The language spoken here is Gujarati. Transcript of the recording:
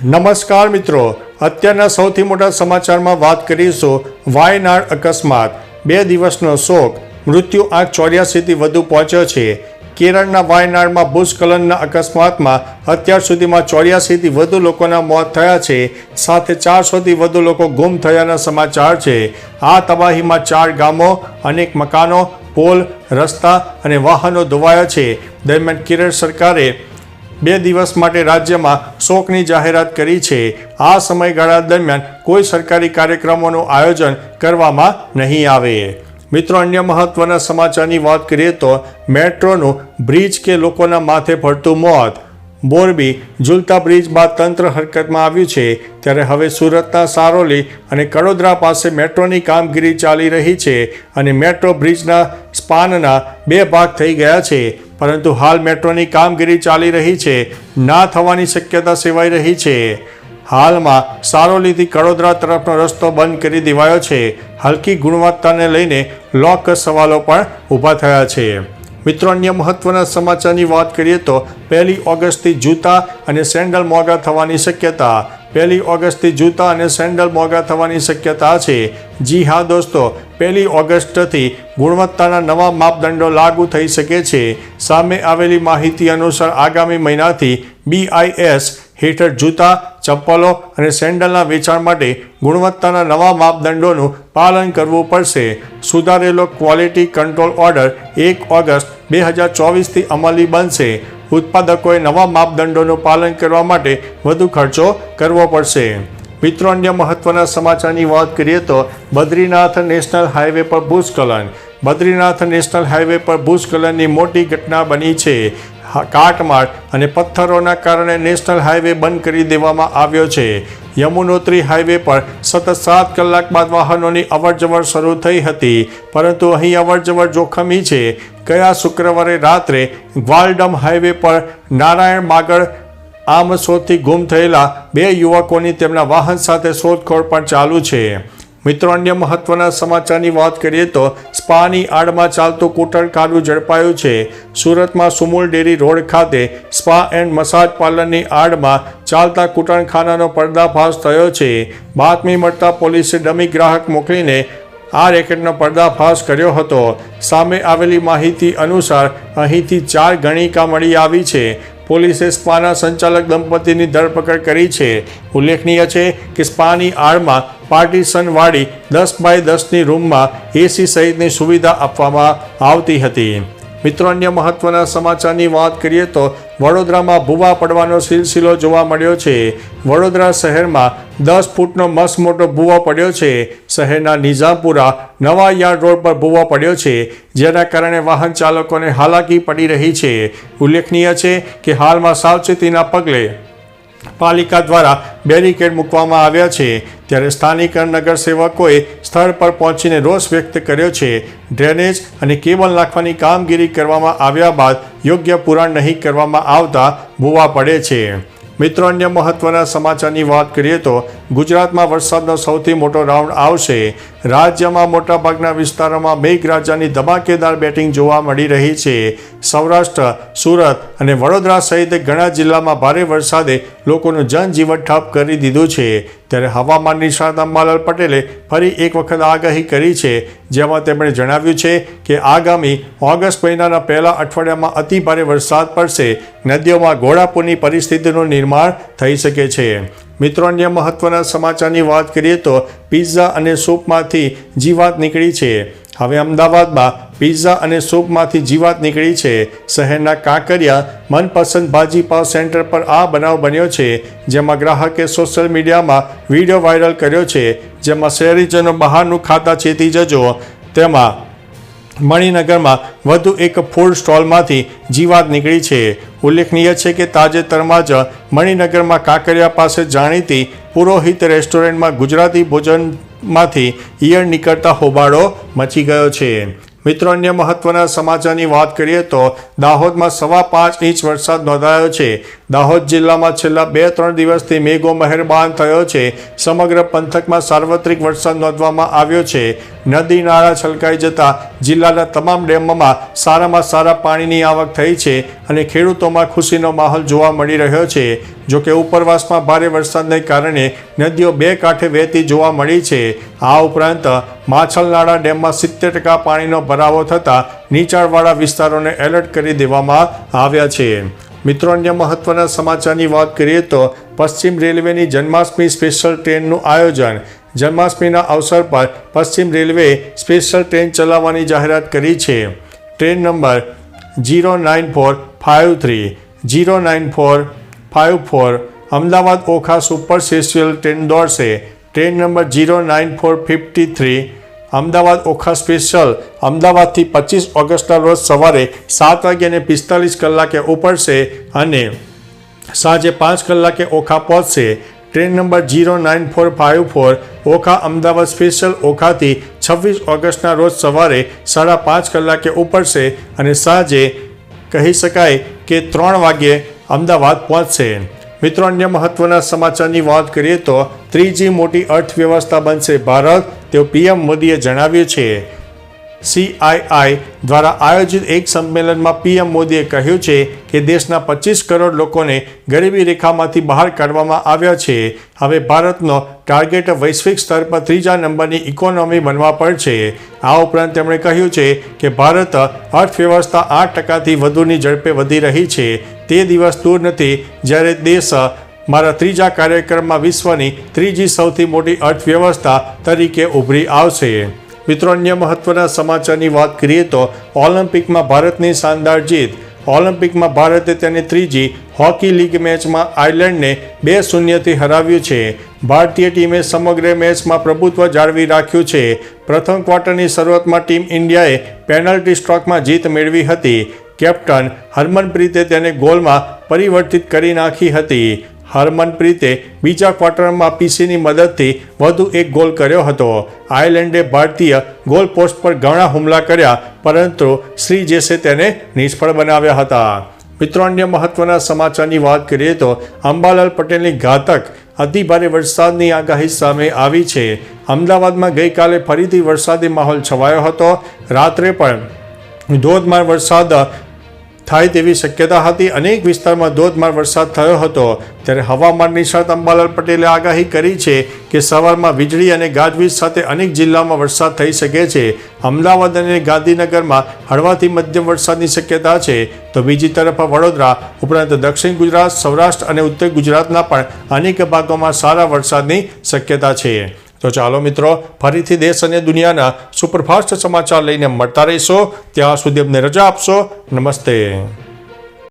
નમસ્કાર મિત્રો, અત્યારના સૌથી મોટા સમાચારમાં વાત કરીશું વાયનાડ અકસ્માત. 2 દિવસનો શોક, મૃત્યુ આંક 84થી વધુ પહોંચ્યો છે. કેરળના વાયનાડમાં ભૂસ્ખલનના અકસ્માતમાં અત્યાર સુધીમાં 84થી વધુ લોકોના મોત થયા છે. સાથે 400થી વધુ લોકો ગુમ થયાના સમાચાર છે. આ તબાહીમાં 4 ગામો, અનેક મકાનો, પોલ, રસ્તા અને વાહનો ધોવાયા છે. દરમિયાન કેરળ સરકારે 2 દિવસ માટે રાજ્યમાં શોકની જાહેરાત કરી છે. આ સમયગાળા દરમિયાન કોઈ સરકારી કાર્યક્રમોનું આયોજન કરવામાં નહીં આવે. મિત્રો, અન્ય મહત્વના સમાચારની વાત કરીએ તો મેટ્રોનું બ્રિજ કે લોકોના માથે પડતું મોત. મોરબી ઝૂલતા બ્રિજ બાદ તંત્ર હરકતમાં આવ્યું છે. ત્યારે હવે સુરતના સારોલી અને કડોદરા પાસે મેટ્રોની કામગીરી ચાલી રહી છે અને મેટ્રો બ્રિજના સ્પાનના 2 ભાગ થઈ ગયા છે. પરંતુ હાલ મેટ્રોની કામગીરી ચાલી રહી છે, ના થવાની શક્યતા સેવાઈ રહી છે. હાલમાં સારોલીથી કડોદરા તરફનો રસ્તો બંધ કરી દેવાયો છે. હલકી ગુણવત્તાને લઈને ચોક્કસ સવાલો પણ ઊભા થયા છે. મિત્રો, અન્ય મહત્વના સમાચારની વાત કરીએ તો 1 ઓગસ્ટથી જૂતા અને સેન્ડલ મોંઘા થવાની શક્યતા. 1 ઓગસ્ટથી જૂતા અને સેન્ડલ મોંઘા થવાની શક્યતા છે. જી હા દોસ્તો, 1 ઓગસ્ટથી ગુણવત્તાના નવા માપદંડો લાગુ થઈ શકે છે. સામે આવેલી માહિતી અનુસાર આગામી મહિનાથી BIS હેઠળ જૂતા, ચપ્પલો અને સેન્ડલના વેચાણ માટે ગુણવત્તાના નવા માપદંડોનું પાલન કરવું પડશે. સુધારેલો ક્વોલિટી કંટ્રોલ ઓર્ડર 1 ઓગસ્ટ 2024થી અમલી બનશે. ઉત્પાદકોએ નવા માપદંડોનું પાલન કરવા માટે વધુ ખર્ચો કરવો પડશે. મિત્રો, અન્ય મહત્વના સમાચારની વાત કરીએ તો બદ્રીનાથ નેશનલ હાઈવે પર ભૂસ્ખલન. બદ્રીનાથ નેશનલ હાઈવે પર ભૂસ્ખલનની મોટી ઘટના બની છે. કાટમાળ અને પથ્થરોના કારણે નેશનલ હાઈવે બંધ કરી દેવામાં આવ્યો છે. યમુનોત્રી હાઈવે પર સતત 7 કલાક બાદ વાહનોની અવરજવર શરૂ થઈ હતી, પરંતુ અહીં અવરજવર જોખમી છે. ગયા શુક્રવારે રાત્રે ગ્વાલડમ હાઈવે પર નારાયણ માગળ આમસોદથી ગુમ થયેલા 2 યુવકોની તેમના વાહન સાથે શોધખોળ પણ ચાલુ છે. મિત્રો, અન્ય મહત્વના સમાચારની વાત કરીએ તો સ્પાની આડમાં ચાલતું કૂટણખાનું ઝડપાયું છે. સુરતમાં સુમુલ ડેરી રોડ ખાતે સ્પા એન્ડ મસાજ પાર્લરની આડમાં ચાલતા કૂટણખાનાનો પર્દાફાશ થયો છે. બાતમી મળતા પોલીસે ડમી ગ્રાહક મોકલીને આ રેકેટનો પર્દાફાશ કર્યો હતો. સામે આવેલી માહિતી અનુસાર અહીંથી 4 ગણિકા મળી આવી છે. પોલીસે સ્પાના સંચાલક દંપતીની ધરપકડ કરી છે. ઉલ્લેખનીય છે કે સ્પાની આડમાં પાર્ટીશનવાળી 10x10ની રૂમમાં AC સહિતની સુવિધા આપવામાં આવતી હતી. મિત્રો, અન્ય મહત્વના સમાચારની વાત કરીએ તો વડોદરામાં ભૂવા પડવાનો સિલસિલો જોવા મળ્યો છે. વડોદરા શહેરમાં 10 ફૂટનો મસ્ત મોટો ભૂવો પડ્યો છે. શહેરના નિઝામપુરા નવા યાર્ડ રોડ પર ભૂવો પડ્યો છે, જેના કારણે વાહન ચાલકોને હાલાકી પડી રહી છે. ઉલ્લેખનીય છે કે હાલમાં સાવચેતીના પગલે પાલિકા દ્વારા બેરિકેડ મૂકવામાં આવ્યા છે. ત્યારે સ્થાનિક નગરસેવકોએ સ્થળ પર પહોંચીને રોષ વ્યક્ત કર્યો છે. ડ્રેનેજ અને કેબલ નાખવાની કામગીરી કરવામાં આવ્યા બાદ યોગ્ય પુરાણ નહીં કરવામાં આવતા ભૂવા પડે છે. મિત્રો, અન્ય મહત્વના સમાચારની વાત કરીએ તો ગુજરાતમાં વરસાદનો સૌથી મોટો રાઉન્ડ આવશે. રાજ્યમાં મોટાભાગના વિસ્તારોમાં મેઘરાજાની ધમાકેદાર બેટિંગ જોવા મળી રહી છે. સૌરાષ્ટ્ર, સુરત અને વડોદરા સહિત ઘણા જિલ્લામાં ભારે વરસાદે લોકોનું જનજીવન ઠપ કરી દીધું છે. ત્યારે હવામાન નિષ્ણાત અંબાલાલ પટેલે ફરી એક વખત આગાહી કરી છે, જેમાં તેમણે જણાવ્યું છે કે આગામી ઓગસ્ટ મહિનાના પહેલા અઠવાડિયામાં અતિ ભારે વરસાદ પડશે. નદીઓમાં ઘોડાપૂરની પરિસ્થિતિનું નિર્માણ થઈ શકે છે. મિત્રો, અન્ય મહત્વના સમાચારની વાત કરીએ તો પિઝા અને સૂપમાંથી જીવાત નીકળી છે. હવે અમદાવાદમાં પિઝા અને સૂપમાંથી જીવાત નીકળી છે. શહેરના કાંકરિયા મનપસંદ ભાજીપાવ સેન્ટર પર આ બનાવ બન્યો છે, જેમાં ગ્રાહકે સોશિયલ મીડિયામાં વિડીયો વાયરલ કર્યો છે, જેમાં શહેરીજનો બહારનું ખાતા ચેતી જજો. તેમાં મણિનગરમાં વધુ એક ફૂડ સ્ટોલમાંથી જીવાત નીકળી છે. ઉલ્લેખનીય છે કે તાજેતરમાં જ મણિનગરમાં કાંકરિયા પાસે જાણીતી પુરોહિત રેસ્ટોરન્ટમાં ગુજરાતી ભોજનમાંથી ઈયળ નીકળતા હોબાળો મચી ગયો છે. મિત્રો, અન્ય મહત્વના સમાચારની વાત કરીએ તો દાહોદમાં 5.25 ઇંચ વરસાદ નોંધાયો છે. દાહોદ જિલ્લામાં છેલ્લા 2-3 દિવસથી મેઘો મહેરબાન થયો છે. સમગ્ર પંથકમાં સાર્વત્રિક વરસાદ નોંધવામાં આવ્યો છે. નદી નાળા છલકાઈ જતા જિલ્લાના તમામ ડેમોમાં સારામાં સારા પાણીની આવક થઈ છે અને ખેડૂતોમાં ખુશીનો માહોલ જોવા મળી રહ્યો છે. જોકે ઉપરવાસમાં ભારે વરસાદને કારણે નદીઓ બે કાંઠે વહેતી જોવા મળી છે. આ ઉપરાંત માછલનાળા ડેમમાં 70% પાણીનો ભરાવો થતાં નીચાણવાળા વિસ્તારોને એલર્ટ કરી દેવામાં આવ્યા છે. મિત્રો, અન્ય મહત્વના સમાચારની વાત કરીએ તો પશ્ચિમ રેલવેની જન્માષ્ટમી સ્પેશિયલ ટ્રેનનું આયોજન. જન્માષ્ટમીના અવસર પર પશ્ચિમ રેલવેએ સ્પેશિયલ ટ્રેન ચલાવવાની જાહેરાત કરી છે. Train number 09453 Ahmedabad Okha super special train દોડશે. Train number 09453 Ahmedabad Okha special અમદાવાદથી 25 ઓગસ્ટના રોજ સવારે 7:45 ઉપડશે અને સાંજે 5 કલાકે ઓખા પહોંચશે. Train number 09454 Okha Ahmedabad special ઓખાથી 26 ઓગસ્ટના રોજ સવારે 5:30 ઉપડશે અને સાંજે કહી શકાય કે 3 વાગ્યે અમદાવાદ પહોંચશે. મિત્રો, અન્ય મહત્વના સમાચારની વાત કરીએ તો ત્રીજી મોટી અર્થવ્યવસ્થા બનશે ભારત, તેવું પીએમ મોદીએ જણાવ્યું છે. CII દ્વારા આયોજિત એક સંમેલનમાં પીએમ મોદીએ કહ્યું છે કે દેશના 25 કરોડ લોકોને ગરીબી રેખામાંથી બહાર કાઢવામાં આવ્યા છે. હવે ભારતનો ટાર્ગેટ વૈશ્વિક સ્તર પર 3જા નંબરની ઇકોનોમી બનવા પર છે. આ ઉપરાંત તેમણે કહ્યું છે કે ભારત અર્થવ્યવસ્થા 8%થી વધુની ઝડપે વધી રહી છે. તે દિવસ દૂર નથી જ્યારે દેશ મારા 3જા કાર્યક્રમમાં વિશ્વની 3જી સૌથી મોટી અર્થવ્યવસ્થા તરીકે ઉભરી આવશે. મિત્રો, અન્ય મહત્વના સમાચારની વાત કરીએ તો ઓલિમ્પિકમાં ભારતની શાનદાર જીત. ઓલિમ્પિકમાં ભારતે તેની 3જી હોકી લીગ મેચમાં આયર્લેન્ડને 2-0થી હરાવ્યું છે. ભારતીય ટીમે સમગ્ર મેચમાં પ્રભુત્વ જાળવી રાખ્યું છે. પ્રથમ ક્વાર્ટરની શરૂઆતમાં ટીમ ઇન્ડિયાએ પેનલ્ટી સ્ટ્રોકમાં જીત મેળવી હતી. કેપ્ટન હરમનપ્રીતે તેને ગોલમાં પરિવર્તિત કરી નાખી હતી. હરમનપ્રીતે બીજા ક્વાર્ટરમાં પીસીની મદદથી વધુ એક ગોલ કર્યો હતો. આયર્લેન્ડે ભારતીય ગોલ પોસ્ટ પર ઘણા હુમલા કર્યા પરંતુ શ્રીજેશે તેને નિષ્ફળ બનાવ્યા હતા. મિત્રો, અન્ય મહત્વના સમાચારની વાત કરીએ તો અંબાલાલ પટેલની ઘાતક અતિભારે વરસાદની આગાહી સામે આવી છે. અમદાવાદમાં ગઈકાલે ફરીથી વરસાદી માહોલ છવાયો હતો. રાત્રે પણ ધોધમાર વરસાદ થાય તેવી શક્યતા હતી. અનેક વિસ્તારમાં ધોધમાર વરસાદ થયો હતો. ત્યારે હવામાન નિષ્ણાત અંબાલાલ પટેલે આગાહી કરી છે કે સવારમાં વીજળી અને ગાજવીજ સાથે અનેક જિલ્લામાં વરસાદ થઈ શકે છે. અમદાવાદ અને ગાંધીનગરમાં હળવાથી મધ્યમ વરસાદની શક્યતા છે. તો બીજી તરફ વડોદરા ઉપરાંત દક્ષિણ ગુજરાત, સૌરાષ્ટ્ર અને ઉત્તર ગુજરાતના પણ અનેક ભાગોમાં સારા વરસાદની શક્યતા છે. તો ચાલો મિત્રો, ફરીથી દેશ અને દુનિયાના સુપરફાસ્ટ સમાચાર લઈને મળતા રહીશો. ત્યાં સુધી અમને રજા આપશો. નમસ્તે.